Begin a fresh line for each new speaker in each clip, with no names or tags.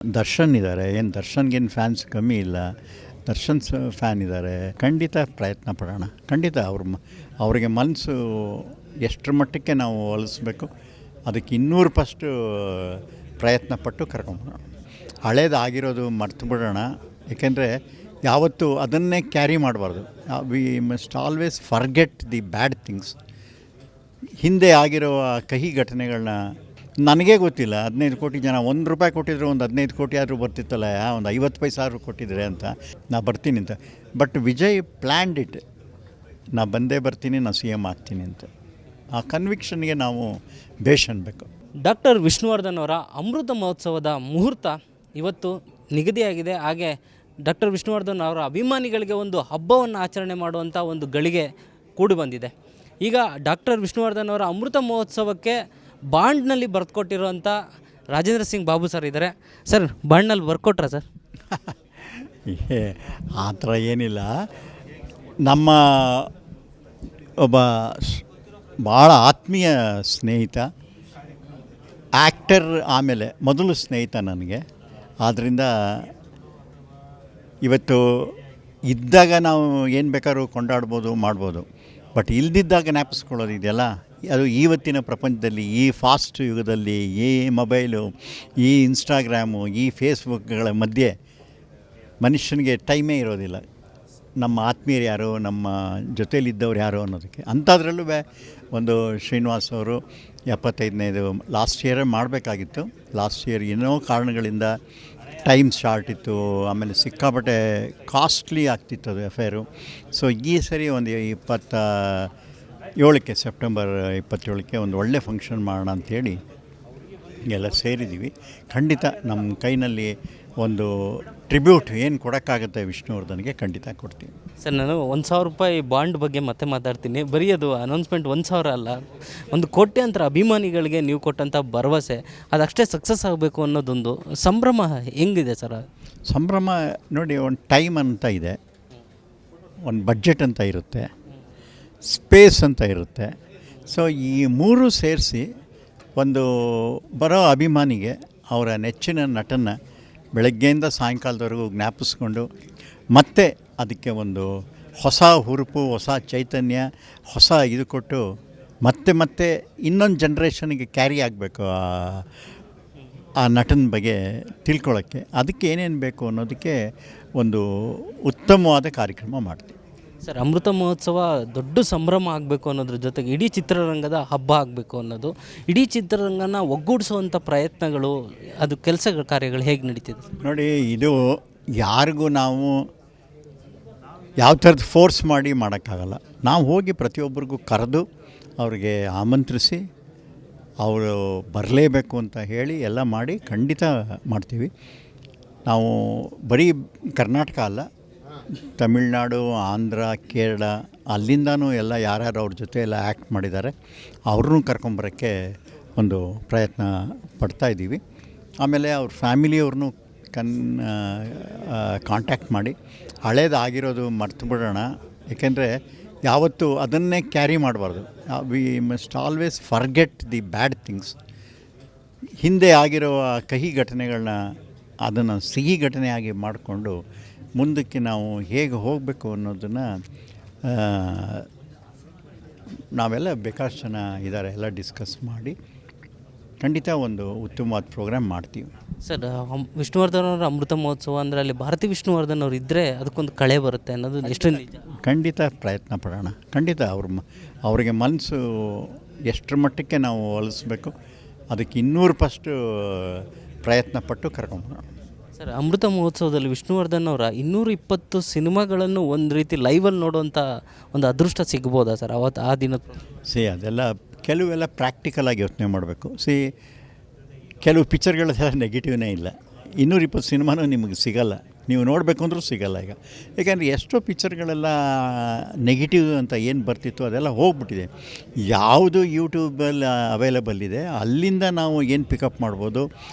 ದರ್ಶನ್ ಇದ್ದಾರೆ, ಏನು ದರ್ಶನ್ಗೇನು ಫ್ಯಾನ್ಸ್ ಕಮ್ಮಿ ಇಲ್ಲ, ದರ್ಶನ್ ಫ್ಯಾನ್ ಇದ್ದಾರೆ. ಖಂಡಿತ ಪ್ರಯತ್ನ ಪಡೋಣ. ಖಂಡಿತ ಅವರಿಗೆ ಮನಸ್ಸು ಎಷ್ಟರ ಮಟ್ಟಕ್ಕೆ ನಾವು ಒಲಿಸ್ಬೇಕು ಅದಕ್ಕೆ 200% ಪ್ರಯತ್ನ ಪಟ್ಟು ಕರ್ಕೊಂಬರೋಣ. ಹಳೇದಾಗಿರೋದು ಮರ್ತು ಬಿಡೋಣ. ಏಕೆಂದರೆ ಯಾವತ್ತೂ ಅದನ್ನೇ ಕ್ಯಾರಿ ಮಾಡಬಾರ್ದು. We must always forget the bad things. ಹಿಂದೆ ಆಗಿರೋ ಕಹಿ ಘಟನೆಗಳನ್ನ ನನಗೇ ಗೊತ್ತಿಲ್ಲ. 15 ಕೋಟಿ ಜನ ₹1 ಕೊಟ್ಟಿದ್ರು, ಒಂದು 15 ಕೋಟಿ ಆದರೂ ಬರ್ತಿತ್ತಲ್ಲ, ಒಂದು 50 ಪೈಸೆ ಆದರೂ ಕೊಟ್ಟಿದ್ರೆ ಅಂತ ನಾ ಬರ್ತೀನಿ ಅಂತ. ಬಟ್ ವಿಜಯ್ ಪ್ಲ್ಯಾಂಡ್ ಇಟ್, ನಾ ಬಂದೇ ಬರ್ತೀನಿ, ನಾ CM ಆಗ್ತೀನಿ ಅಂತ. ಆ ಕನ್ವಿಕ್ಷನ್ಗೆ ನಾವು ಬೇಷ್ ಅನ್ಬೇಕು.
ಡಾಕ್ಟರ್ ವಿಷ್ಣುವರ್ಧನ್ ಅವರ ಅಮೃತ ಮಹೋತ್ಸವದ ಮುಹೂರ್ತ ಇವತ್ತು ನಿಗದಿಯಾಗಿದೆ. ಹಾಗೆ ಡಾಕ್ಟರ್ ವಿಷ್ಣುವರ್ಧನ್ ಅವರ ಅಭಿಮಾನಿಗಳಿಗೆ ಒಂದು ಹಬ್ಬವನ್ನು ಆಚರಣೆ ಮಾಡುವಂಥ ಒಂದು ಗಳಿಗೆ ಕೂಡಿ ಬಂದಿದೆ. ಈಗ ಡಾಕ್ಟರ್ ವಿಷ್ಣುವರ್ಧನ್ ಅವರ ಅಮೃತ ಮಹೋತ್ಸವಕ್ಕೆ ಬಾಂಡ್ನಲ್ಲಿ ಬರೆದುಕೊಟ್ಟಿರುವಂಥ ರಾಜೇಂದ್ರ ಸಿಂಗ್ ಬಾಬು ಸರ್ ಇದ್ದಾರೆ. ಸರ್, ಬಾಂಡ್ನಲ್ಲಿ ಬರ್ಕೊಟ್ರಾ ಸರ್?
ಆ ಥರ ಏನಿಲ್ಲ. ನಮ್ಮ ಒಬ್ಬ ಭಾಳ ಆತ್ಮೀಯ ಸ್ನೇಹಿತ, ಆ್ಯಕ್ಟರ್, ಆಮೇಲೆ ಮೊದಲು ಸ್ನೇಹಿತ ನನಗೆ. ಆದ್ದರಿಂದ ಇವತ್ತು ಇದ್ದಾಗ ನಾವು ಏನು ಬೇಕಾದ್ರೂ ಕೊಂಡಾಡ್ಬೋದು, ಮಾಡ್ಬೋದು. ಬಟ್ ಇಲ್ದಿದ್ದಾಗ ಜ್ಞಾಪಿಸ್ಕೊಳ್ಳೋದು ಇದೆಯಲ್ಲ, ಅದು ಇವತ್ತಿನ ಪ್ರಪಂಚದಲ್ಲಿ, ಈ ಫಾಸ್ಟ್ ಯುಗದಲ್ಲಿ, ಈ ಮೊಬೈಲು, ಈ ಇನ್ಸ್ಟಾಗ್ರಾಮು, ಈ ಫೇಸ್ಬುಕ್ಗಳ ಮಧ್ಯೆ ಮನುಷ್ಯನಿಗೆ ಟೈಮೇ ಇರೋದಿಲ್ಲ ನಮ್ಮ ಆತ್ಮೀಯರು ಯಾರು, ನಮ್ಮ ಜೊತೇಲಿದ್ದವ್ರು ಯಾರು ಅನ್ನೋದಕ್ಕೆ. ಅಂಥದ್ರಲ್ಲೂ ಒಂದು ಶ್ರೀನಿವಾಸ್ ಅವರು 75ನೇದು ಲಾಸ್ಟ್ ಇಯರೇ ಮಾಡಬೇಕಾಗಿತ್ತು. ಲಾಸ್ಟ್ ಇಯರ್ ಏನೋ ಕಾರಣಗಳಿಂದ ಟೈಮ್ ಶಾರ್ಟ್ ಇತ್ತು, ಆಮೇಲೆ ಸಿಕ್ಕಾಪಟ್ಟೆ ಕಾಸ್ಟ್ಲಿ ಆಗ್ತಿತ್ತು ಅದು ಅಫೇರು. ಸೊ ಈ ಸರಿ ಒಂದು 27ಕ್ಕೆ, ಸೆಪ್ಟೆಂಬರ್ 27ಕ್ಕೆ ಒಂದು ಒಳ್ಳೆ ಫಂಕ್ಷನ್ ಮಾಡೋಣ ಅಂಥೇಳಿ ಎಲ್ಲ ಸೇರಿದ್ದೀವಿ. ಖಂಡಿತ ನಮ್ಮ ಕೈನಲ್ಲಿ ಒಂದು ಟ್ರಿಬ್ಯೂಟ್ ಏನು ಕೊಡೋಕ್ಕಾಗುತ್ತೆ ವಿಷ್ಣುವರ್ಧನ್ಗೆ, ಖಂಡಿತ ಕೊಡ್ತೀವಿ.
ಸರ್, ನಾನು ₹1,000 ಬಾಂಡ್ ಬಗ್ಗೆ ಮತ್ತೆ ಮಾತಾಡ್ತೀನಿ. ಬರೀ ಅದು ಅನೌನ್ಸ್ಮೆಂಟ್ 1,000 ಅಲ್ಲ, ಒಂದು ಕೋಟ್ಯಾಂತರ ಅಭಿಮಾನಿಗಳಿಗೆ ನೀವು ಕೊಟ್ಟಂಥ ಭರವಸೆ ಅದಷ್ಟೇ ಸಕ್ಸಸ್ ಆಗಬೇಕು ಅನ್ನೋದೊಂದು ಸಂಭ್ರಮ ಹೆಂಗಿದೆ ಸರ್?
ಸಂಭ್ರಮ ನೋಡಿ, ಒಂದು ಟೈಮ್ ಅಂತ ಇದೆ, ಒಂದು ಬಡ್ಜೆಟ್ ಅಂತ ಇರುತ್ತೆ, ಸ್ಪೇಸ್ ಅಂತ ಇರುತ್ತೆ. ಸೊ ಈ ಮೂರು ಸೇರಿಸಿ ಒಂದು ಬರೋ ಅಭಿಮಾನಿಗೆ ಅವರ ನೆಚ್ಚಿನ ನಟನ ಬೆಳಗ್ಗೆಯಿಂದ ಸಾಯಂಕಾಲದವರೆಗೂ ಜ್ಞಾಪಿಸ್ಕೊಂಡು ಮತ್ತೆ ಅದಕ್ಕೆ ಒಂದು ಹೊಸ ಹುರುಪು, ಹೊಸ ಚೈತನ್ಯ, ಹೊಸ ಇದು ಕೊಟ್ಟು ಮತ್ತೆ ಇನ್ನೊಂದು ಜನ್ರೇಷನ್ಗೆ ಕ್ಯಾರಿ ಆಗಬೇಕು ಆ ನಟನ ಬಗ್ಗೆ ತಿಳ್ಕೊಳ್ಳೋಕ್ಕೆ. ಅದಕ್ಕೆ ಏನೇನು ಬೇಕು ಅನ್ನೋದಕ್ಕೆ ಒಂದು ಉತ್ತಮವಾದ ಕಾರ್ಯಕ್ರಮ ಮಾಡ್ತೀವಿ.
ಸರ್, ಅಮೃತ ಮಹೋತ್ಸವ ದೊಡ್ಡ ಸಂಭ್ರಮ ಆಗಬೇಕು ಅನ್ನೋದ್ರ ಜೊತೆಗೆ ಇಡೀ ಚಿತ್ರರಂಗದ ಹಬ್ಬ ಆಗಬೇಕು ಅನ್ನೋದು, ಇಡೀ ಚಿತ್ರರಂಗನ ಒಗ್ಗೂಡಿಸುವಂಥ ಪ್ರಯತ್ನಗಳು, ಅದು ಕೆಲಸ ಕಾರ್ಯಗಳು ಹೇಗೆ ನಡೀತಿದೆ
ನೋಡಿ. ಇದು ಯಾರಿಗೂ ನಾವು ಯಾವ ಥರದ್ದು ಫೋರ್ಸ್ ಮಾಡಿ ಮಾಡೋಕ್ಕಾಗಲ್ಲ. ನಾವು ಹೋಗಿ ಪ್ರತಿಯೊಬ್ಬರಿಗೂ ಕರೆದು ಅವ್ರಿಗೆ ಆಮಂತ್ರಿಸಿ ಅವರು ಬರಲೇಬೇಕು ಅಂತ ಹೇಳಿ ಎಲ್ಲ ಮಾಡಿ ಖಂಡಿತ ಮಾಡ್ತೀವಿ. ನಾವು ಬರೀ ಕರ್ನಾಟಕ ಅಲ್ಲ, ತಮಿಳ್ನಾಡು, ಆಂಧ್ರ, ಕೇರಳ, ಅಲ್ಲಿಂದನೂ ಎಲ್ಲ ಯಾರ್ಯಾರು ಅವ್ರ ಜೊತೆ ಎಲ್ಲ ಆ್ಯಕ್ಟ್ ಮಾಡಿದ್ದಾರೆ ಅವ್ರನ್ನೂ ಕರ್ಕೊಂಬರೋಕ್ಕೆ ಒಂದು ಪ್ರಯತ್ನ ಪಡ್ತಾಯಿದ್ದೀವಿ. ಆಮೇಲೆ ಅವ್ರ ಫ್ಯಾಮಿಲಿಯವ್ರನ್ನೂ ಕಾಂಟ್ಯಾಕ್ಟ್ ಮಾಡಿ ಹಳೇದಾಗಿರೋದು ಮರ್ತು ಬಿಡೋಣ. ಏಕೆಂದರೆ ಯಾವತ್ತೂ ಅದನ್ನೇ ಕ್ಯಾರಿ ಮಾಡಬಾರ್ದು. We must always forget the bad things. ಹಿಂದೆ ಆಗಿರೋ ಕಹಿ ಘಟನೆಗಳನ್ನ ಅದನ್ನು ಸಿಹಿ ಘಟನೆಯಾಗಿ ಮಾಡಿಕೊಂಡು ಮುಂದಕ್ಕೆ ನಾವು ಹೇಗೆ ಹೋಗಬೇಕು ಅನ್ನೋದನ್ನು ನಾವೆಲ್ಲ ಬೇಕಾದಷ್ಟು ಜನ ಇದ್ದಾರೆ, ಎಲ್ಲ ಡಿಸ್ಕಸ್ ಮಾಡಿ ಖಂಡಿತ ಒಂದು ಉತ್ತಮವಾದ ಪ್ರೋಗ್ರಾಮ್ ಮಾಡ್ತೀವಿ.
ಸರ್, ವಿಷ್ಣುವರ್ಧನ್ ಅವರ ಅಮೃತ ಮಹೋತ್ಸವ ಅಂದರೆ ಅಲ್ಲಿ ಭಾರತಿ ವಿಷ್ಣುವರ್ಧನ್ ಅವರು ಇದ್ದರೆ ಅದಕ್ಕೊಂದು ಕಳೆ ಬರುತ್ತೆ ಅನ್ನೋದು ಎಷ್ಟು ನಿಜ?
ಖಂಡಿತ ಪ್ರಯತ್ನ ಪಡೋಣ. ಖಂಡಿತ ಅವರಿಗೆ ಮನಸ್ಸು ಎಷ್ಟರ ಮಟ್ಟಕ್ಕೆ ನಾವು ಒಲಿಸ್ಬೇಕು ಅದಕ್ಕೆ 200% ಪ್ರಯತ್ನ ಪಟ್ಟು ಕರ್ಕೊಂಬರೋಣ.
ಸರ್, ಅಮೃತ ಮಹೋತ್ಸವದಲ್ಲಿ ವಿಷ್ಣುವರ್ಧನ್ ಅವರ 220 ಸಿನಿಮಾಗಳನ್ನು ಒಂದು ರೀತಿ ಲೈವಲ್ಲಿ ನೋಡುವಂಥ ಒಂದು ಅದೃಷ್ಟ ಸಿಗ್ಬೋದಾ ಸರ್ ಅವತ್ತು ಆ ದಿನ?
ಅದೆಲ್ಲ ಕೆಲವೆಲ್ಲ ಪ್ರಾಕ್ಟಿಕಲಾಗಿ ಯೋಚನೆ ಮಾಡಬೇಕು. ಕೆಲವು ಪಿಕ್ಚರ್ಗಳೆಲ್ಲ ನೆಗೆಟಿವ್ನೇ ಇಲ್ಲ. 220 ಸಿನಿಮಾನೂ ನಿಮಗೆ ಸಿಗಲ್ಲ, ನೀವು ನೋಡಬೇಕು ಅಂದರೂ ಸಿಗಲ್ಲ ಈಗ. ಯಾಕೆಂದರೆ ಎಷ್ಟೋ ಪಿಕ್ಚರ್ಗಳೆಲ್ಲ ನೆಗೆಟಿವ್ ಅಂತ ಏನು ಬರ್ತಿತ್ತು ಅದೆಲ್ಲ ಹೋಗ್ಬಿಟ್ಟಿದೆ. ಯಾವುದು ಯೂಟ್ಯೂಬಲ್ಲಿ ಅವೈಲೇಬಲ್ ಇದೆ ಅಲ್ಲಿಂದ ನಾವು ಏನು ಪಿಕಪ್ ಮಾಡ್ಬೋದು,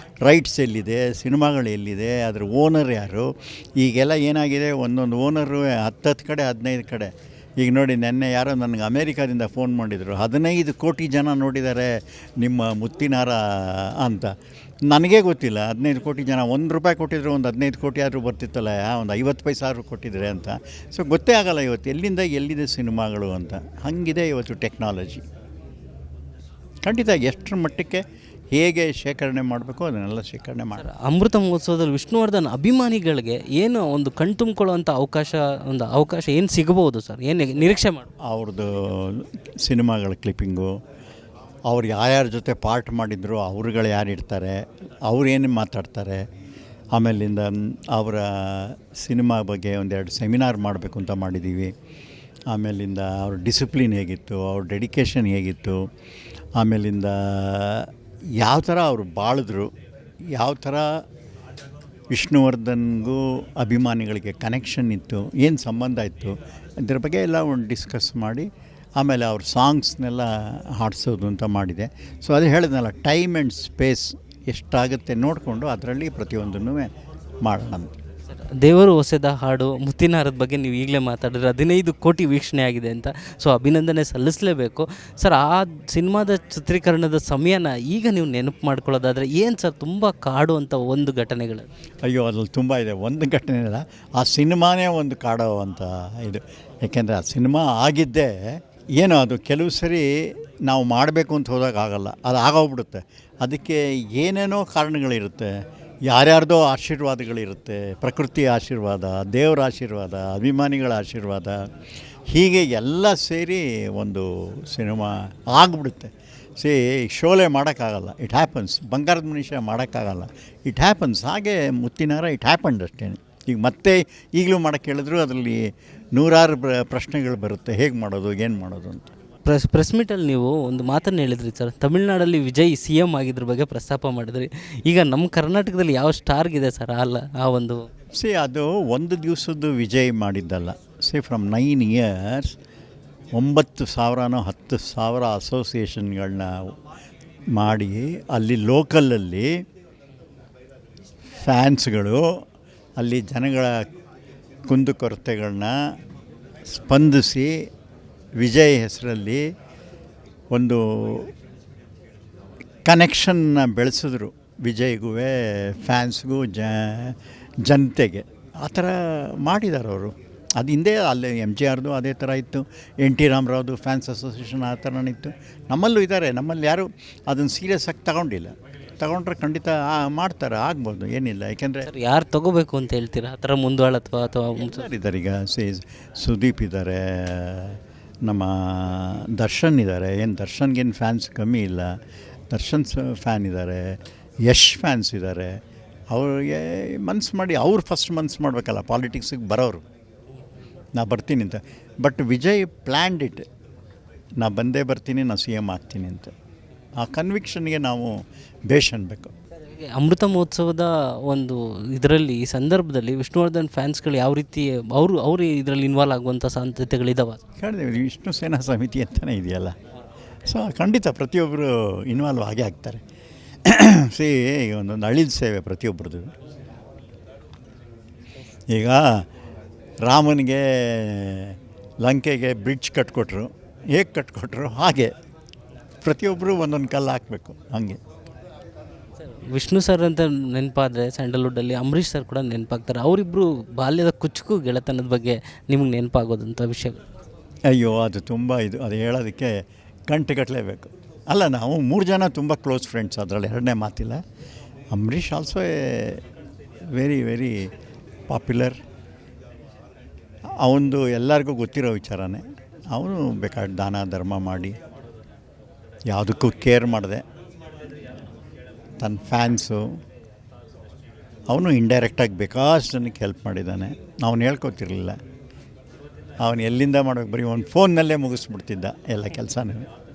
ರೈಟ್ಸ್ ಎಲ್ಲಿದೆ, ಸಿನಿಮಾಗಳು ಎಲ್ಲಿದೆ, ಅದರ ಓನರ್ ಯಾರು. ಈಗೆಲ್ಲ ಏನಾಗಿದೆ, ಒಂದೊಂದು ಓನರು 10 ಕಡೆ 15 ಕಡೆ ಈಗ ನೋಡಿ ನೆನ್ನೆ ಯಾರೋ ನನಗೆ ಅಮೇರಿಕಾದಿಂದ ಫೋನ್ ಮಾಡಿದರು, 15 ಕೋಟಿ ಜನ ನೋಡಿದ್ದಾರೆ ನಿಮ್ಮ ಮುತ್ತಿನಾರ ಅಂತ. ನನಗೇ ಗೊತ್ತಿಲ್ಲ 15 ಕೋಟಿ ಜನ, ₹1 ಕೊಟ್ಟಿದ್ರು ಒಂದು 15 ಕೋಟಿ ಆದರೂ ಬರ್ತಿತ್ತಲ್ಲ, ಒಂದು 50 ಪೈಸೆ ಆದರೂ ಕೊಟ್ಟಿದ್ರೆ ಅಂತ. ಸೊ ಗೊತ್ತೇ ಆಗಲ್ಲ ಇವತ್ತು ಎಲ್ಲಿಂದ ಎಲ್ಲಿದೆ ಸಿನಿಮಾಗಳು ಅಂತ. ಹಾಗಿದೆ ಇವತ್ತು ಟೆಕ್ನಾಲಜಿ. ಖಂಡಿತ ಎಷ್ಟರ ಮಟ್ಟಕ್ಕೆ ಹೇಗೆ ಶೇಖರಣೆ ಮಾಡಬೇಕು ಅದನ್ನೆಲ್ಲ ಶೇಖರಣೆ ಮಾಡಿ.
ಅಮೃತ ಮಹೋತ್ಸವದಲ್ಲಿ ವಿಷ್ಣುವರ್ಧನ್ ಅಭಿಮಾನಿಗಳಿಗೆ ಏನು ಒಂದು ಕಣ್ತುಂಬಿಕೊಳ್ಳುವಂಥ ಅವಕಾಶ ಏನು ಸಿಗಬಹುದು ಸರ್? ಏನು ನಿರೀಕ್ಷೆ ಮಾಡಿ?
ಅವ್ರದ್ದು ಸಿನಿಮಾಗಳ ಕ್ಲಿಪ್ಪಿಂಗು, ಅವ್ರು ಯಾರ್ಯಾರ ಜೊತೆ ಪಾರ್ಟ್ ಮಾಡಿದ್ರು, ಅವ್ರುಗಳು ಯಾರು ಇರ್ತಾರೆ, ಅವ್ರೇನು ಮಾತಾಡ್ತಾರೆ, ಆಮೇಲಿಂದ ಅವರ ಸಿನಿಮಾ ಬಗ್ಗೆ ಒಂದೆರಡು ಸೆಮಿನಾರ್ ಮಾಡಬೇಕು ಅಂತ ಮಾಡಿದ್ದೀವಿ. ಆಮೇಲಿಂದ ಅವ್ರ ಡಿಸಿಪ್ಲಿನ್ ಹೇಗಿತ್ತು, ಅವ್ರ ಡೆಡಿಕೇಶನ್ ಹೇಗಿತ್ತು, ಆಮೇಲಿಂದ ಯಾವ ಥರ ಅವರು ಬಾಳಿದ್ರು, ಯಾವ ಥರ ವಿಷ್ಣುವರ್ಧನ್ಗೂ ಅಭಿಮಾನಿಗಳಿಗೆ ಕನೆಕ್ಷನ್ ಇತ್ತು, ಏನು ಸಂಬಂಧ ಇತ್ತು, ಇದ್ರ ಬಗ್ಗೆ ಎಲ್ಲ ಒಂದು ಡಿಸ್ಕಸ್ ಮಾಡಿ ಆಮೇಲೆ ಅವ್ರ ಸಾಂಗ್ಸ್ನೆಲ್ಲ ಹಾಡಿಸೋದು ಅಂತ ಮಾಡಿದೆ. ಸೊ ಅದು ಹೇಳಿದ್ನಲ್ಲ, ಟೈಮ್ ಆ್ಯಂಡ್ ಸ್ಪೇಸ್ ಎಷ್ಟಾಗುತ್ತೆ ನೋಡಿಕೊಂಡು ಅದರಲ್ಲಿ ಪ್ರತಿಯೊಂದನ್ನು ಮಾಡೋಣ.
ದೇವರು ಹೊಸದ ಹಾಡು ಮುತ್ತಿನಾರದ ಬಗ್ಗೆ ನೀವು ಈಗಲೇ ಮಾತಾಡಿದ್ರೆ 15 ಕೋಟಿ ವೀಕ್ಷಣೆ ಆಗಿದೆ ಅಂತ. ಸೊ ಅಭಿನಂದನೆ ಸಲ್ಲಿಸಲೇಬೇಕು ಸರ್. ಆ ಸಿನಿಮಾದ ಚಿತ್ರೀಕರಣದ ಸಮಯನ ಈಗ ನೀವು ನೆನಪು ಮಾಡ್ಕೊಳ್ಳೋದಾದರೆ ಏನು ಸರ್ ತುಂಬ ಕಾಡುವಂಥ ಒಂದು ಘಟನೆಗಳು?
ಅಯ್ಯೋ, ಅದ್ರಲ್ಲಿ ತುಂಬ ಇದೆ. ಒಂದು ಘಟನೆ ಇಲ್ಲ, ಆ ಸಿನಿಮಾನೇ ಒಂದು ಕಾಡೋ ಅಂತ ಇದು. ಯಾಕೆಂದರೆ ಆ ಸಿನಿಮಾ ಆಗಿದ್ದೇ ಏನೋ ಅದು ಕೆಲವು ಸರಿ ನಾವು ಮಾಡಬೇಕು ಅಂತ ಹೋದಾಗ ಆಗಲ್ಲ, ಅದು ಆಗೋಗ್ಬಿಡುತ್ತೆ. ಅದಕ್ಕೆ ಏನೇನೋ ಕಾರಣಗಳಿರುತ್ತೆ, ಯಾರ್ಯಾರ್ದೋ ಆಶೀರ್ವಾದಗಳಿರುತ್ತೆ, ಪ್ರಕೃತಿ ಆಶೀರ್ವಾದ, ದೇವರ ಆಶೀರ್ವಾದ, ಅಭಿಮಾನಿಗಳ ಆಶೀರ್ವಾದ, ಹೀಗೆ ಎಲ್ಲ ಸೇರಿ ಒಂದು ಸಿನಿಮಾ ಆಗಿಬಿಡುತ್ತೆ. ಶೋಲೆ ಮಾಡೋಕ್ಕಾಗಲ್ಲ, ಇಟ್ ಹ್ಯಾಪನ್ಸ್. ಬಂಗಾರದ ಮನುಷ್ಯ ಮಾಡೋಕ್ಕಾಗಲ್ಲ, ಇಟ್ ಹ್ಯಾಪನ್ಸ್. ಹಾಗೆ ಮುತ್ತಿನಾರ ಇಟ್ ಹ್ಯಾಪನ್ಡ್ ಅಷ್ಟೇ. ಈಗ ಮತ್ತೆ ಈಗಲೂ ಮಾಡೋಕ್ಕೆ ಹೇಳಿದ್ರು ಅದರಲ್ಲಿ ನೂರಾರು ಪ್ರಶ್ನೆಗಳು ಬರುತ್ತೆ, ಹೇಗೆ ಮಾಡೋದು, ಏನು ಮಾಡೋದು ಅಂತ.
ಪ್ರೆಸ್ ಮೀಟಲ್ಲಿ ನೀವು ಒಂದು ಮಾತನ್ನು ಹೇಳಿದ್ರಿ ಸರ್, ತಮಿಳ್ನಾಡಲ್ಲಿ ವಿಜಯ್ CM ಆಗಿದ್ರ ಬಗ್ಗೆ ಪ್ರಸ್ತಾಪ ಮಾಡಿದ್ರಿ. ಈಗ ನಮ್ಮ ಕರ್ನಾಟಕದಲ್ಲಿ ಯಾವ ಸ್ಟಾರ್ಗಿದೆ ಸರ್ ಆ ಒಂದು?
ಅದು ಒಂದು ದಿವಸದ್ದು ವಿಜಯ್ ಮಾಡಿದ್ದಲ್ಲ. ಫ್ರಮ್ 9 ಇಯರ್ಸ್ 9,000 10,000 ಅಸೋಸಿಯೇಷನ್ಗಳನ್ನ ಮಾಡಿ ಅಲ್ಲಿ ಲೋಕಲಲ್ಲಿ ಫ್ಯಾನ್ಸ್ಗಳು ಅಲ್ಲಿ ಜನಗಳ ಕುಂದುಕೊರತೆಗಳನ್ನ ಸ್ಪಂದಿಸಿ ವಿಜಯ್ ಹೆಸರಲ್ಲಿ ಒಂದು ಕನೆಕ್ಷನ್ನ ಬೆಳೆಸಿದ್ರು. ವಿಜಯ್ಗೂ ಫ್ಯಾನ್ಸ್ಗೂ ಜನತೆಗೆ ಆ ಥರ ಮಾಡಿದ್ದಾರೆ ಅವರು. ಅದು ಹಿಂದೆ ಅಲ್ಲಿ MGRದು ಅದೇ ಥರ ಇತ್ತು, NT ರಾಮರಾವ್ದು ಫ್ಯಾನ್ಸ್ ಅಸೋಸಿಯೇಷನ್ ಆ ಥರನೇ ಇತ್ತು. ನಮ್ಮಲ್ಲೂ ಇದ್ದಾರೆ, ನಮ್ಮಲ್ಲಿ ಯಾರೂ ಅದನ್ನು ಸೀರಿಯಸ್ ಆಗಿ ತಗೊಂಡಿಲ್ಲ. ತಗೊಂಡ್ರೆ ಖಂಡಿತ ಮಾಡ್ತಾರೆ, ಆಗ್ಬೋದು, ಏನಿಲ್ಲ. ಯಾಕೆಂದರೆ
ಯಾರು ತಗೋಬೇಕು ಅಂತ ಹೇಳ್ತೀರಾ ಆ ಥರ ಮುಂದಾಳತ್ವ ಅಥವಾ
ಇದ್ದಾರೆ? ಈಗ ಸುದೀಪ್ ಇದ್ದಾರೆ, ನಮ್ಮ ದರ್ಶನ್ ಇದ್ದಾರೆ. ಏನು ದರ್ಶನ್ಗೇನು ಫ್ಯಾನ್ಸ್ ಕಮ್ಮಿ ಇಲ್ಲ, ದರ್ಶನ್ ಫ್ಯಾನ್ ಇದ್ದಾರೆ, ಯಶ್ ಫ್ಯಾನ್ಸ್ ಇದ್ದಾರೆ. ಅವ್ರಿಗೆ ಮನ್ಸು ಮಾಡಿ ಅವ್ರು ಫಸ್ಟ್ ಮನ್ಸು ಮಾಡಬೇಕಲ್ಲ ಪಾಲಿಟಿಕ್ಸಿಗೆ ಬರೋರು. ನಾ ಬರ್ತೀನಿ ಅಂತ. ಬಟ್ ವಿಜಯ್ ಪ್ಲ್ಯಾಂಡ್ ಇಟ್, ನಾ ಬಂದೇ ಬರ್ತೀನಿ, ನಾ CM ಆಗ್ತೀನಿ ಅಂತ. ಆ ಕನ್ವಿಕ್ಷನ್ಗೆ ನಾವು ಬೇಷ್ ಅನ್ಬೇಕು.
ಅಮೃತ ಮಹೋತ್ಸವದ ಒಂದು ಇದರಲ್ಲಿ ಈ ಸಂದರ್ಭದಲ್ಲಿ ವಿಷ್ಣುವರ್ಧನ್ ಫ್ಯಾನ್ಸ್ಗಳು ಯಾವ ರೀತಿ ಅವರು ಇದರಲ್ಲಿ ಇನ್ವಾಲ್ವ್ ಆಗುವಂಥ ಸಾಧ್ಯತೆಗಳಿದ್ದಾವೆ?
ಹೇಳಿದೆ, ವಿಷ್ಣು ಸೇನಾ ಸಮಿತಿ ಅಂತಲೇ ಇದೆಯಲ್ಲ. ಸೊ ಖಂಡಿತ ಪ್ರತಿಯೊಬ್ಬರು ಇನ್ವಾಲ್ವ್ ಆಗೇ ಆಗ್ತಾರೆ. ಈಗ ಒಂದೊಂದು ಅಳಿದ ಸೇವೆ ಪ್ರತಿಯೊಬ್ಬರದು. ಈಗ ರಾಮನಿಗೆ ಲಂಕೆಗೆ ಬ್ರಿಡ್ಜ್ ಕಟ್ಕೊಟ್ರು, ಹೇಗೆ ಕಟ್ಕೊಟ್ರು ಹಾಗೆ ಪ್ರತಿಯೊಬ್ಬರು ಒಂದೊಂದು ಕಲ್ಲು ಹಾಕಬೇಕು. ಹಾಗೆ
ವಿಷ್ಣು ಸರ್ ಅಂತ ನೆನಪಾದರೆ ಸ್ಯಾಂಡಲ್ವುಡ್ಡಲ್ಲಿ ಅಂಬರೀಷ್ ಸರ್ ಕೂಡ ನೆನಪಾಗ್ತಾರೆ. ಅವರಿಬ್ಬರು ಬಾಲ್ಯದ ಕುಚ್ಚುಕು ಗೆಳೆತನದ ಬಗ್ಗೆ ನಿಮಗೆ ನೆನಪಾಗೋದಂಥ ವಿಷಯಗಳು?
ಅಯ್ಯೋ, ಅದು ತುಂಬ ಇದು, ಅದು ಹೇಳೋದಕ್ಕೆ ಗಂಟೆಗಟ್ಟಲೇಬೇಕು. ಅಲ್ಲ, ನಾವು 3 ಜನ ತುಂಬ ಕ್ಲೋಸ್ ಫ್ರೆಂಡ್ಸ್, ಅದರಲ್ಲಿ ಎರಡನೇ ಮಾತಿಲ್ಲ. Ambareesh also very very popular. ಅವನದು ಎಲ್ಲರಿಗೂ ಗೊತ್ತಿರೋ ವಿಚಾರನೇ. ಅವನು ಬೇಕಾದ ದಾನ ಧರ್ಮ ಮಾಡಿ ಯಾವುದಕ್ಕೂ ಕೇರ್ ಮಾಡಿದೆ. ತನ್ನ ಫ್ಯಾನ್ಸು ಅವನು ಇಂಡೈರೆಕ್ಟಾಗಿ ಬೇಕಾಷ್ಟು ಜನಕ್ಕೆ ಹೆಲ್ಪ್ ಮಾಡಿದ್ದಾನೆ. ಅವನು ಹೇಳ್ಕೊತಿರ್ಲಿಲ್ಲ, ಅವನು ಎಲ್ಲಿಂದ ಮಾಡೋಕ್ಕೆ ಬರೀ ಒಂದು ಫೋನ್ನಲ್ಲೇ ಮುಗಿಸ್ಬಿಡ್ತಿದ್ದ ಎಲ್ಲ ಕೆಲಸನೂ.